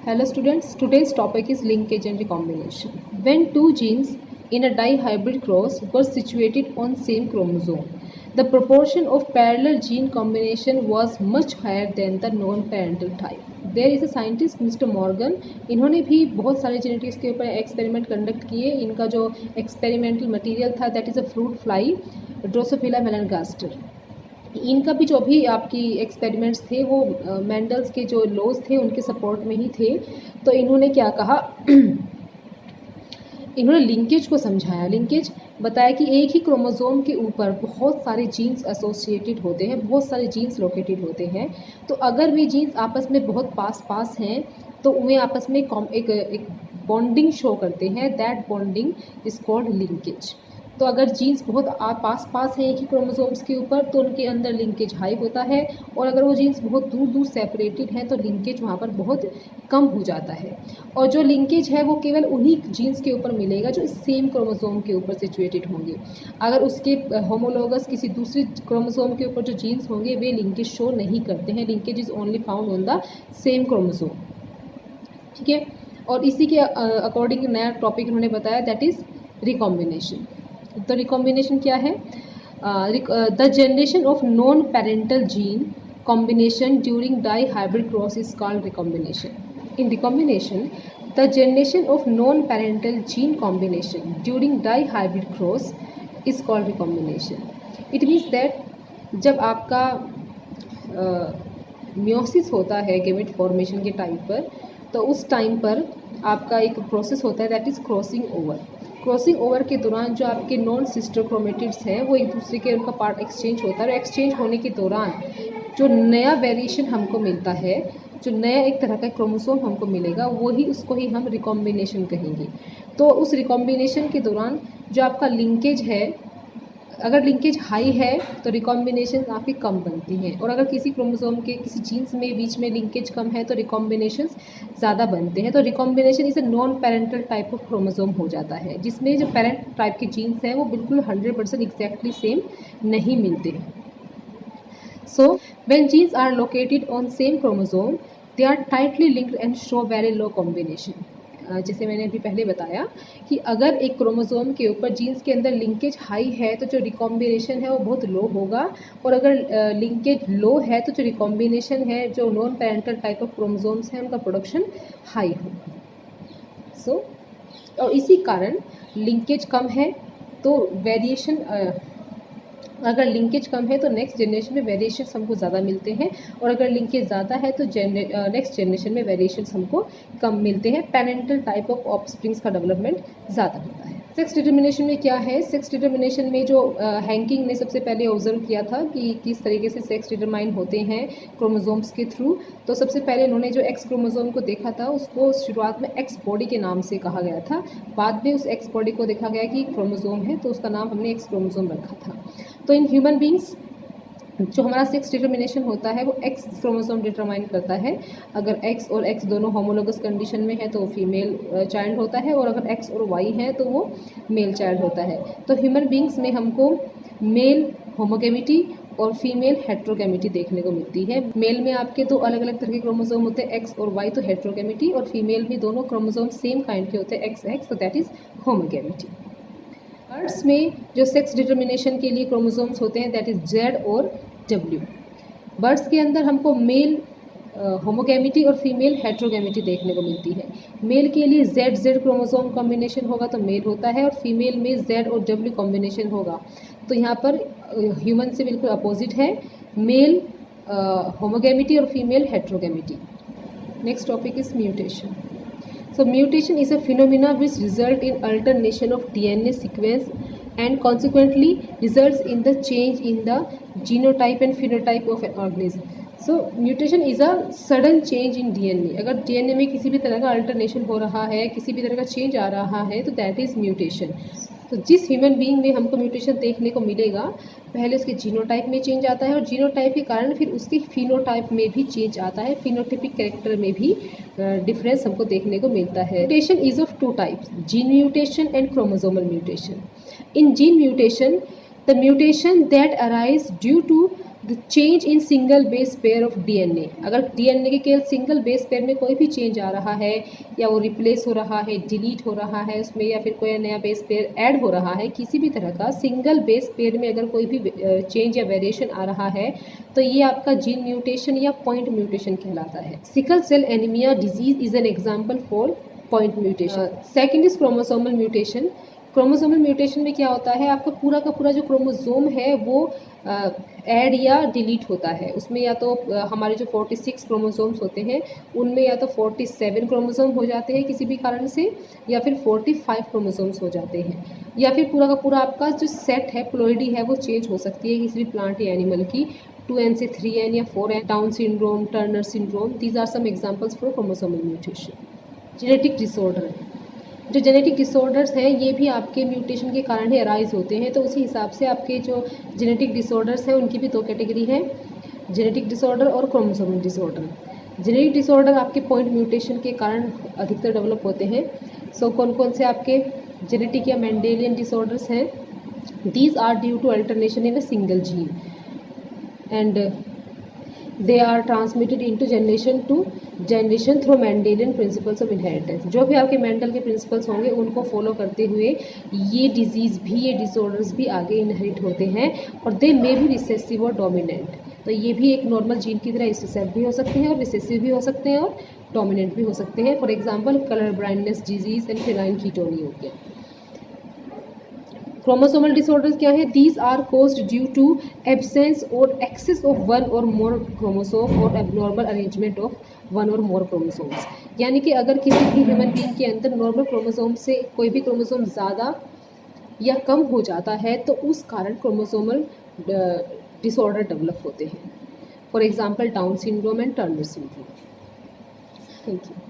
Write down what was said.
Hello students, today's topic is linkage and recombination. When two genes in a dihybrid cross were situated on same chromosome, the proportion of parallel gene combination was much higher than the non-parental type. There is a scientist Mr. Morgan, इन्होंने भी बहुत सारे genetics के ऊपर experiment conduct किए. इनका जो experimental material था that is a fruit fly drosophila melanogaster. इनका भी जो भी आपकी एक्सपेरिमेंट्स थे वो मेंडल्स के जो लॉज थे उनके सपोर्ट में ही थे. तो इन्होंने क्या कहा इन्होंने लिंकेज को समझाया. लिंकेज बताया कि एक ही क्रोमोसोम के ऊपर बहुत सारे जीन्स एसोसिएटेड होते हैं, बहुत सारे जीन्स लोकेटेड होते हैं. तो अगर वे जीन्स आपस में बहुत पास हैं तो वे आपस में एक बॉन्डिंग शो करते हैं. That bonding is called linkage. तो अगर जीन्स बहुत पास हैं एक ही क्रोमोसोम्स के ऊपर तो उनके अंदर लिंकेज हाई होता है, और अगर वो जीन्स बहुत दूर दूर सेपरेटेड हैं तो लिंकेज वहाँ पर बहुत कम हो जाता है. और जो लिंकेज है वो केवल उन्हीं जीन्स के ऊपर मिलेगा जो सेम क्रोमोसोम के ऊपर सिचुएटेड होंगे. अगर उसके होमोलोगस किसी दूसरे क्रोमोसोम के ऊपर जो जीन्स होंगे वे लिंकेज शो नहीं करते हैं. Linkage is only found on the same chromosome. ठीक है. और इसी के अकॉर्डिंग नया टॉपिक उन्होंने बताया दैट इज़ रिकॉम्बिनेशन. तो रिकॉम्बिनेशन क्या है? The generation of non parental gene combination during dihybrid cross is called recombination. In recombination the generation of non parental gene combination during dihybrid cross is called recombination. It means that जब आपका meiosis होता है gamete formation के time पर, तो उस time पर आपका एक प्रोसेस होता है that is crossing over. Crossing over के दौरान जो आपके नॉन सिस्टर क्रोमेटिड्स हैं वो एक दूसरे के उनका पार्ट एक्सचेंज होता है, और एक्सचेंज होने के दौरान जो नया वेरिएशन हमको मिलता है, जो नया एक तरह का क्रोमोसोम हमको मिलेगा वही उसको ही हम रिकॉम्बिनेशन कहेंगे. तो उस रिकॉम्बिनेशन के दौरान जो आपका लिंकेज है, अगर लिंकेज हाई है तो रिकॉम्बिनेशन आपकी कम बनती हैं, और अगर किसी क्रोमोसोम के किसी जीन्स में बीच में लिंकेज कम है तो रिकॉम्बिनेशंस ज़्यादा बनते हैं. तो रिकॉम्बिनेशन इसे non parental type of chromosome हो जाता है, जिसमें जो पेरेंट टाइप के जीन्स हैं वो बिल्कुल 100% एग्जैक्टली सेम नहीं मिलते हैं. So when genes are located on same chromosome they are tightly linked and show very low combination. जैसे मैंने अभी पहले बताया कि अगर एक क्रोमोसोम के ऊपर जीन्स के अंदर लिंकेज हाई है तो जो रिकॉम्बिनेशन है वो बहुत लो होगा, और अगर लिंकेज लो है तो जो रिकॉम्बिनेशन है जो non parental type of chromosomes हैं उनका प्रोडक्शन हाई होगा. सो और इसी कारण लिंकेज कम है तो वेरिएशन, अगर लिंकेज कम है तो नेक्स्ट जनरेशन में वेरिएशन हमको ज़्यादा मिलते हैं, और अगर लिंकेज ज़्यादा है तो नेक्स्ट जनरेशन में वेरिएशन हमको कम मिलते हैं. पेरेंटल टाइप ऑफ ऑफस्प्रिंग्स का डेवलपमेंट ज़्यादा होता है. सेक्स डिटर्मिनेशन में क्या है? सेक्स डिटर्मिनेशन में जो हैंकिंग ने सबसे पहले ऑब्जर्व किया था कि किस तरीके से सेक्स डिटरमाइन होते हैं क्रोमोसोम्स के थ्रू. तो सबसे पहले उन्होंने जो एक्स क्रोमोसोम को देखा था उसको शुरुआत में एक्स बॉडी के नाम से कहा गया था. बाद में उस एक्स बॉडी को देखा गया कि क्रोमोसोम है तो उसका नाम हमने एक्स क्रोमोसोम रखा था. तो इन ह्यूमन बींग्स जो हमारा सेक्स डिटर्मिनेशन होता है वो एक्स क्रोमोसोम डिटरमाइन करता है. अगर एक्स और एक्स दोनों होमोलोगस कंडीशन में है तो फीमेल चाइल्ड होता है, और अगर एक्स और वाई है तो वो मेल चाइल्ड होता है. तो ह्यूमन बींग्स में हमको मेल होमोगेमिटी और फीमेल हेट्रोगेमिटी देखने को मिलती है. मेल में आपके दो अलग अलग तरह के क्रोमोसोम होते हैं एक्स और वाई, तो हेट्रोगेमिटी, और फीमेल में दोनों क्रोमोसोम सेम काइंड के होते हैं एक्स एक्स, तो दैट इज़ होमोगेमिटी. बर्ड्स में जो सेक्स डिटर्मिनेशन के लिए क्रोमोसोम्स होते हैं दैट इज़ जेड और डब्ल्यू. बर्ड्स के अंदर हमको मेल होमोगेमिटी और फीमेल हेट्रोगेमिटी देखने को मिलती है. मेल के लिए जेड जेड क्रोमोसोम कॉम्बिनेशन होगा तो मेल होता है, और फीमेल में जेड और डब्ल्यू कॉम्बिनेशन होगा. तो यहाँ पर ह्यूमन से बिल्कुल अपोजिट है, मेल होमोगेमिटी और female heterogamety. Next topic is mutation. So mutation is a phenomena which result in alternation of DNA sequence and consequently results in the change in the genotype and phenotype of an organism. So mutation is a sudden change in DNA. अगर DNA में किसी भी तरह का alternation हो रहा है, किसी भी तरह का चेंज आ रहा है तो दैट इज़ म्यूटेशन. तो जिस ह्यूमन बीइंग में हमको म्यूटेशन देखने को मिलेगा पहले उसके जीनोटाइप में चेंज आता है, और जीनोटाइप के कारण फिर उसके फिनोटाइप में भी चेंज आता है, फिनोटिपिक कैरेक्टर में भी डिफरेंस हमको देखने को मिलता है. Mutation is of two types, gene mutation and chromosomal mutation. In gene mutation the mutation that arise due to the change in single base pair of DNA, अगर डीएनए के केवल सिंगल बेस पेयर में कोई भी change आ रहा है या वो रिप्लेस हो रहा है, डिलीट हो रहा है उसमें, या फिर कोई नया बेस पेयर ऐड हो रहा है, किसी भी तरह का सिंगल बेस पेयर में अगर कोई भी चेंज या वेरिएशन आ रहा है तो ये आपका जीन म्यूटेशन या पॉइंट म्यूटेशन कहलाता है। Sickle cell anaemia disease is an example for point mutation. Second is chromosomal mutation. Chromosomal mutation में क्या होता है, आपका पूरा का पूरा जो क्रोमोसोम है वो ऐड या डिलीट होता है। उसमें या तो हमारे जो 46 क्रोमोसोम्स होते हैं उनमें या तो 47 क्रोमोसोम हो जाते हैं किसी भी कारण से, या फिर 45 क्रोमोसोम्स हो जाते हैं, या फिर पूरा का पूरा आपका जो सेट है प्लोइडी है वो चेंज हो सकती है किसी भी प्लांट या एनिमल की, 2n से 3n या 4n। Down syndrome, Turner syndrome, these are some examples for chromosomal mutation. Genetic disorder, जो जेनेटिक डिसऑर्डर्स हैं ये भी आपके म्यूटेशन के कारण ही अराइज होते हैं, तो उसी हिसाब से आपके जो जेनेटिक डिसऑर्डर्स हैं उनकी भी दो कैटेगरी है, जेनेटिक डिसऑर्डर और क्रोमोसोमल डिसऑर्डर। जेनेटिक डिसऑर्डर आपके पॉइंट म्यूटेशन के कारण अधिकतर डेवलप होते हैं। सो कौन कौन से आपके जेनेटिक या मेंडेलियन डिसऑर्डर्स हैं? These are due to alternation in a single gene and they are transmitted into generation to generation through Mendelian principles of inheritance. जो भी आपके मेंडल के प्रिंसिपल्स होंगे उनको फॉलो करते हुए ये डिजीज़ भी, ये डिसऑर्डर्स भी आगे इनहेरिट होते हैं, और दे मे भी रिसेसिव और डोमिनेंट। तो ये भी एक नॉर्मल जीन की तरह रिसेसिव भी हो सकते हैं और रिसेसिव भी हो सकते हैं और डोमिनेंट भी हो सकते हैं। For example colour blindness disease and phenylketonuria हो गया। क्रोमोसोमल डिसऑर्डर्स क्या है? These are caused due to absence or excess of one or more chromosome or abnormal arrangement of one or more chromosomes. यानी कि अगर किसी भी human being के अंदर नॉर्मल क्रोमोसोम से कोई भी क्रोमोसोम ज़्यादा या कम हो जाता है तो उस कारण क्रोमोसोमल डिसऑर्डर डेवलप होते हैं। For example down syndrome and Turner syndrome. Thank you.